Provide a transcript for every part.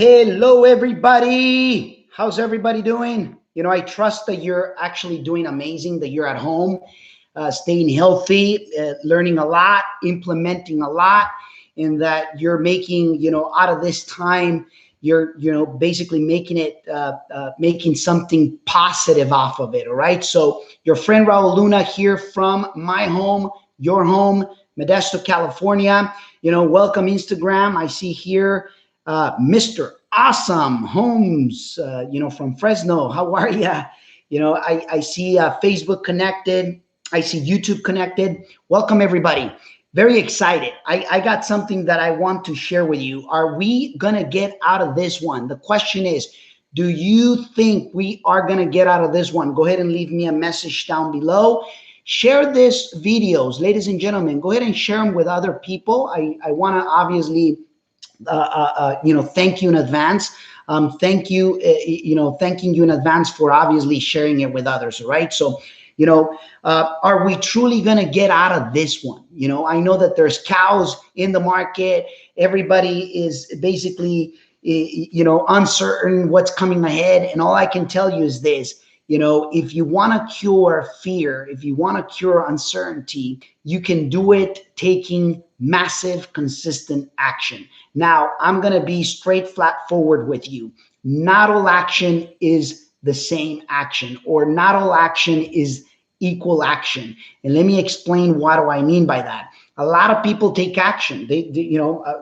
Hello, everybody. How's everybody doing? I trust that you're actually doing amazing, that you're at home, staying healthy, learning a lot, implementing a lot, and that you're making, out of this time, you're, basically making it, making something positive off of it. All right. So your friend Raul Luna here from my home, your home, Modesto, California. Welcome Instagram. I see here Mr. Awesome Holmes, from Fresno. How are you? I see Facebook connected. I see YouTube connected. Welcome, everybody. Very excited. I got something that I want to share with you. Are we going to get out of this one? The question is, do you think we are going to get out of this one? Go ahead and leave me a message down below. Share this videos, ladies and gentlemen. Go ahead and share them with other people. I want to obviously thank you in advance. Thanking you in advance for obviously sharing it with others. Right. So, are we truly going to get out of this one? I know that there's cows in the market. Everybody is basically, uncertain what's coming ahead. And all I can tell you is this. If you want to cure fear, if you want to cure uncertainty, you can do it taking massive, consistent action. Now, I'm going to be straight, flat forward with you. Not all action is the same action, or not all action is equal action. And let me explain what do I mean by that. A lot of people take action. They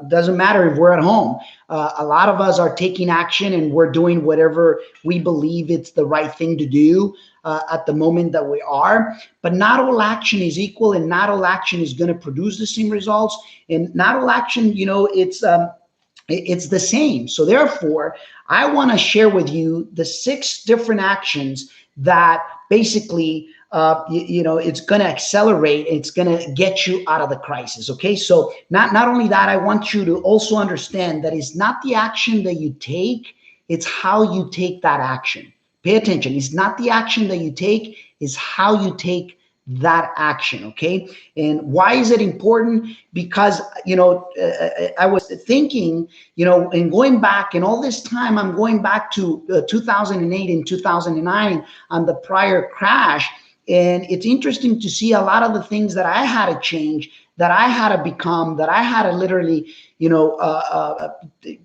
doesn't matter if we're at home. A lot of us are taking action and we're doing whatever we believe it's the right thing to do at the moment that we are. But not all action is equal, and not all action is going to produce the same results. And not all action, it's the same. So therefore, I want to share with you the 6 different actions that basically it's going to accelerate. It's going to get you out of the crisis. Okay. So not only that, I want you to also understand that it's not the action that you take, it's how you take that action. Pay attention. It's not the action that you take, it's how you take that action. Okay. And why is it important? Because, I was thinking, and going back, and all this time I'm going back to 2008 and 2009 on the prior crash. And it's interesting to see a lot of the things that I had to change, that I had to become, that I had to literally,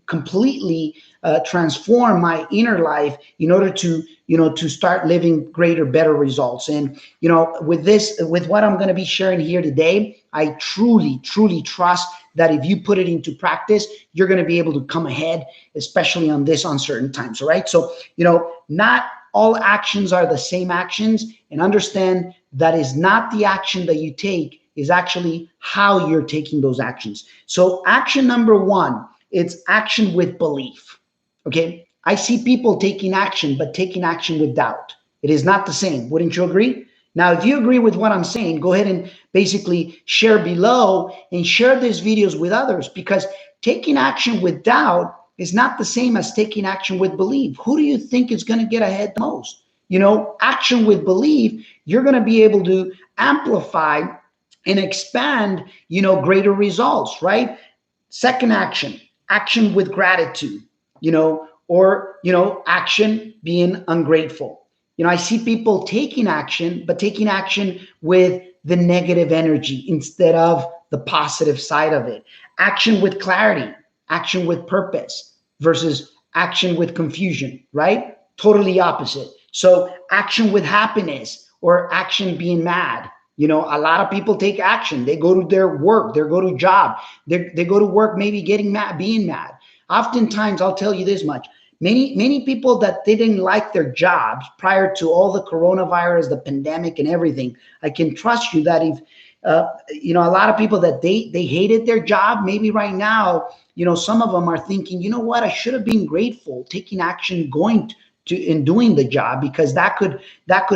completely transform my inner life in order to, to start living greater, better results. And, with what I'm going to be sharing here today, I truly, truly trust that if you put it into practice, you're going to be able to come ahead, especially on this uncertain times. All right. So, not all actions are the same actions, and understand that is not the action that you take, is actually how you're taking those actions. So action number 1, it's action with belief. Okay. I see people taking action, but taking action with doubt. It is not the same. Wouldn't you agree? Now, if you agree with what I'm saying, go ahead and basically share below and share these videos with others, because taking action with doubt is not the same as taking action with belief. Who do you think is going to get ahead the most? Action with belief, you're going to be able to amplify and expand, greater results, right? Second action with gratitude, or, action being ungrateful. I see people taking action, but taking action with the negative energy instead of the positive side of it. Action with clarity, action with purpose versus action with confusion, right? Totally opposite. So action with happiness or action being mad. A lot of people take action. They go to their work, they go to job, they go to work, maybe getting mad, being mad. Oftentimes, I'll tell you this much. Many people that didn't like their jobs prior to all the coronavirus, the pandemic and everything, I can trust you that if, a lot of people that they hated their job, maybe right now, some of them are thinking, what, I should have been grateful, taking action, going to in doing the job, because that could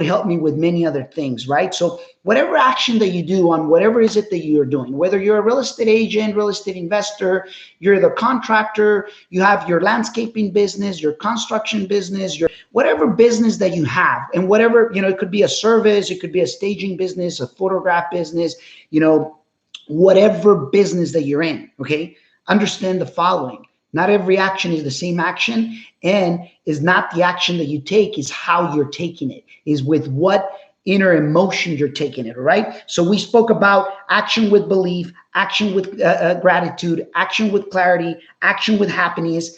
help me with many other things, right? So whatever action that you do on whatever is it that you're doing, whether you're a real estate agent, real estate investor, you're the contractor, you have your landscaping business, your construction business, your whatever business that you have, and whatever, it could be a service, it could be a staging business, a photograph business, whatever business that you're in, okay? Understand the following. Not every action is the same action, and is not the action that you take, is how you're taking it, is with what inner emotion you're taking it, all right? So we spoke about action with belief, action with gratitude, action with clarity, action with happiness,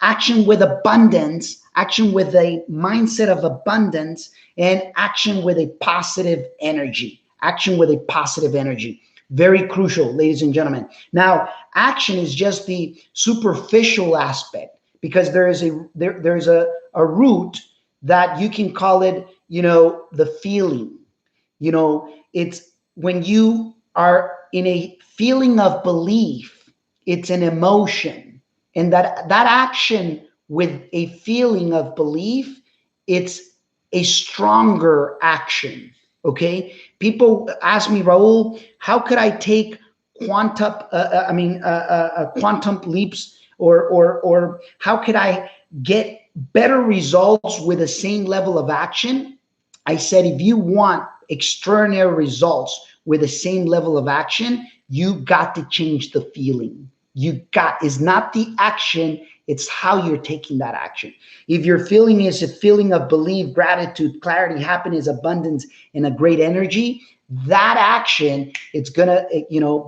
action with abundance, action with a mindset of abundance, and action with a positive energy. Action with a positive energy. Very crucial, ladies and gentlemen. Now, action is just the superficial aspect, because there's a root that you can call it, the feeling. It's when you are in a feeling of belief, it's an emotion. And that action with a feeling of belief, it's a stronger action. Okay. People ask me, Raul, how could I take quantum leaps, or how could I get better results with the same level of action? I said, if you want extraordinary results with the same level of action, you got to change the feeling. Is not the action, it's how you're taking that action. If your feeling is a feeling of belief, gratitude, clarity, happiness, abundance, and a great energy, that action, it's gonna,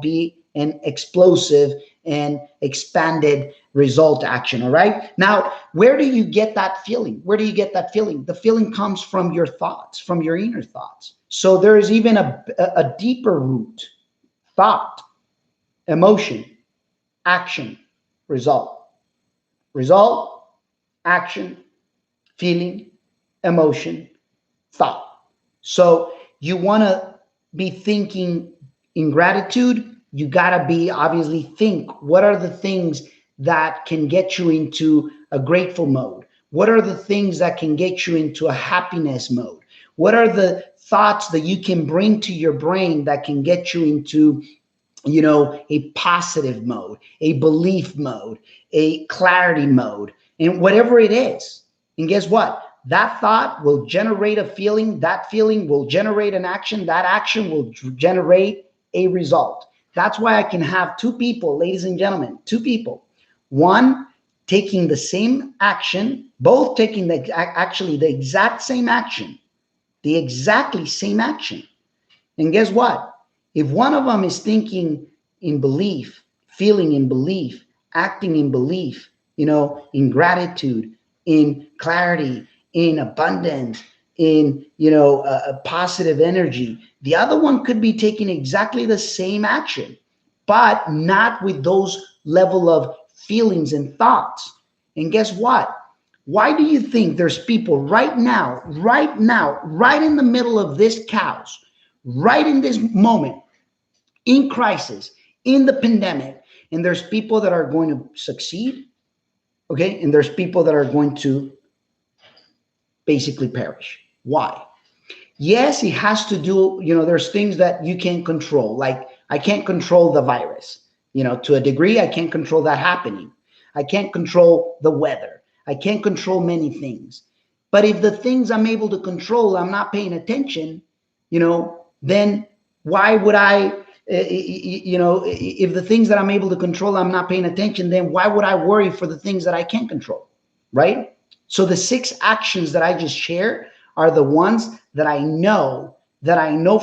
be an explosive and expanded result action. All right. Now, where do you get that feeling? Where do you get that feeling? The feeling comes from your thoughts, from your inner thoughts. So there is even a deeper root: thought, emotion, action, result. Result, action, feeling, emotion, thought. So you want to be thinking in gratitude. You got to be obviously think, what are the things that can get you into a grateful mode? What are the things that can get you into a happiness mode? What are the thoughts that you can bring to your brain that can get you into, a positive mode, a belief mode, a clarity mode, and whatever it is? And guess what? That thought will generate a feeling. That feeling will generate an action. That action will generate a result. That's why I can have two people, ladies and gentlemen, two people, one taking the same action, both taking actually the exact same action, the exactly same action. And guess what? If one of them is thinking in belief, feeling in belief, acting in belief, in gratitude, in clarity, in abundance, in, a positive energy, the other one could be taking exactly the same action, but not with those level of feelings and thoughts. And guess what? Why do you think there's people right now, right in the middle of this chaos, right in this moment, in crisis, in the pandemic, and there's people that are going to succeed, okay? And there's people that are going to basically perish. Why? Yes, it has to do, there's things that you can't control. Like, I can't control the virus. To a degree, I can't control that happening. I can't control the weather. I can't control many things. But if the things I'm able to control, I'm not paying attention, then why would I, if the things that I'm able to control, I'm not paying attention, then why would I worry for the things that I can't control, right? So the 6 actions that I just shared are the ones that I know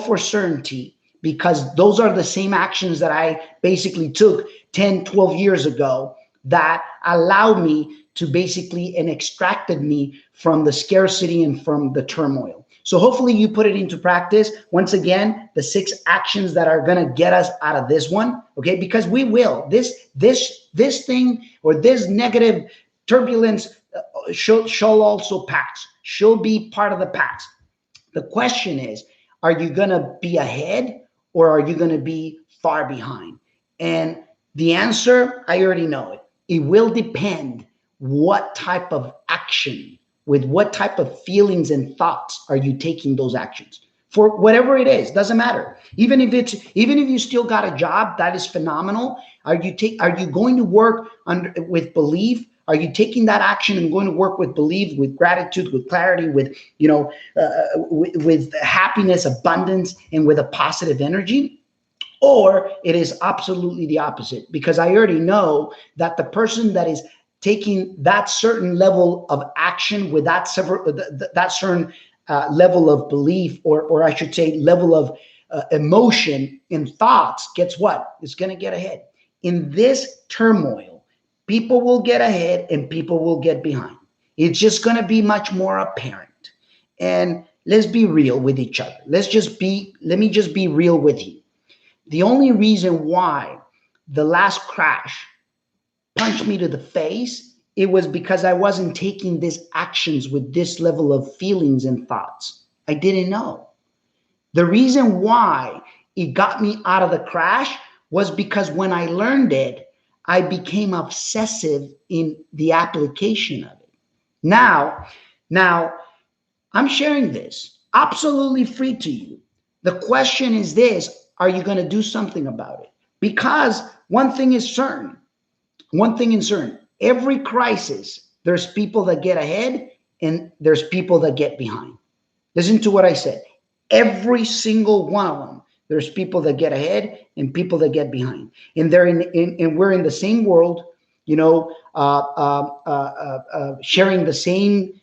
for certainty, because those are the same actions that I basically took 10, 12 years ago that allowed me to basically and extracted me from the scarcity and from the turmoil. So hopefully you put it into practice. Once again, the 6 actions that are going to get us out of this one, okay? Because we will. This thing, or this negative turbulence shall also pass. Shall be part of the past. The question is, are you going to be ahead, or are you going to be far behind? And the answer, I already know it. It will depend what type of action, with what type of feelings and thoughts are you taking those actions. For whatever it is, doesn't matter. Even if you still got a job, that is phenomenal. Are you going to work with belief? Are you taking that action and going to work with belief, with gratitude, with clarity, with with happiness, abundance, and with a positive energy? or it is absolutely the opposite, because I already know that the person that is taking that certain level of action with that certain level of belief, or I should say level of emotion and thoughts, guess what? It's going to get ahead. In this turmoil, people will get ahead and people will get behind. It's just going to be much more apparent. And let's be real with each other. Let me just be real with you. The only reason why the last crash punched me to the face, it was because I wasn't taking these actions with this level of feelings and thoughts. I didn't know. The reason why it got me out of the crash was because when I learned it, I became obsessive in the application of it. Now, I'm sharing this absolutely free to you. The question is this: are you going to do something about it? Because one thing is certain, one thing is certain, every crisis, there's people that get ahead and there's people that get behind. Listen to what I said. Every single one of them, there's people that get ahead and people that get behind. And they're and we're in the same world, sharing the same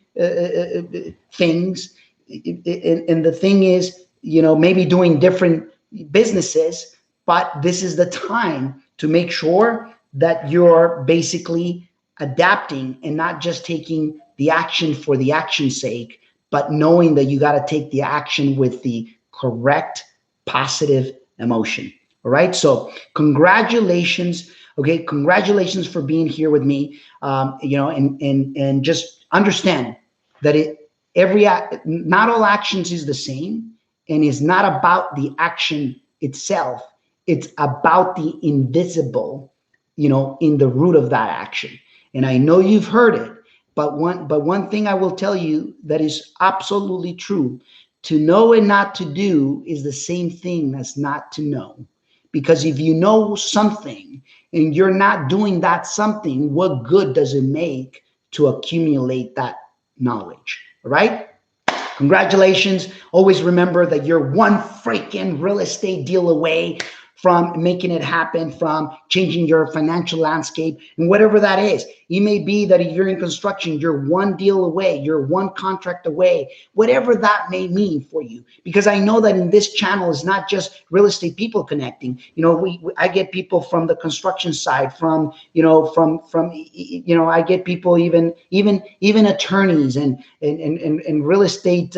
things. And the thing is, maybe doing different businesses, but this is the time to make sure that you're basically adapting and not just taking the action for the action's sake, but knowing that you got to take the action with the correct positive emotion. All right. So congratulations. Okay. Congratulations for being here with me. And just understand that not all actions is the same, and is not about the action itself. It's about the invisible, in the root of that action. And I know you've heard it, but one thing I will tell you that is absolutely true: to know and not to do is the same thing as not to know. Because if you know something and you're not doing that something, what good does it make to accumulate that knowledge? All right? Congratulations. Always remember that you're one freaking real estate deal away from making it happen, from changing your financial landscape, and whatever that is. It may be that if you're in construction, you're one deal away, you're one contract away, whatever that may mean for you. Because I know that in this channel is not just real estate people connecting. I get people from the construction side, I get people even attorneys and real estate,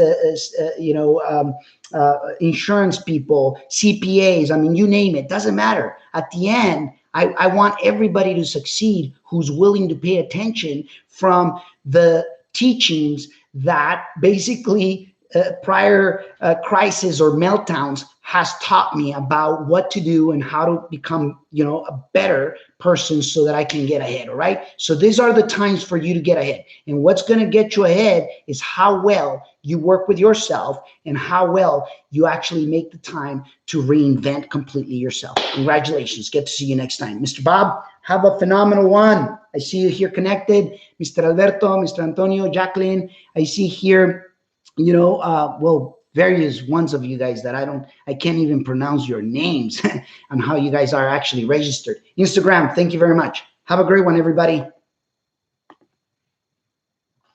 insurance people, CPAs. I mean, you name it, doesn't matter. At the end, I want everybody to succeed who's willing to pay attention from the teachings that basically prior crisis or meltdowns has taught me about what to do and how to become, a better person so that I can get ahead. All right. So these are the times for you to get ahead. And what's going to get you ahead is how well you work with yourself and how well you actually make the time to reinvent completely yourself. Congratulations. Get to see you next time. Mr. Bob, have a phenomenal one. I see you here connected. Mr. Alberto, Mr. Antonio, Jacqueline, I see here, various ones of you guys that I can't even pronounce your names and how you guys are actually registered. Instagram, thank you very much. Have a great one, everybody.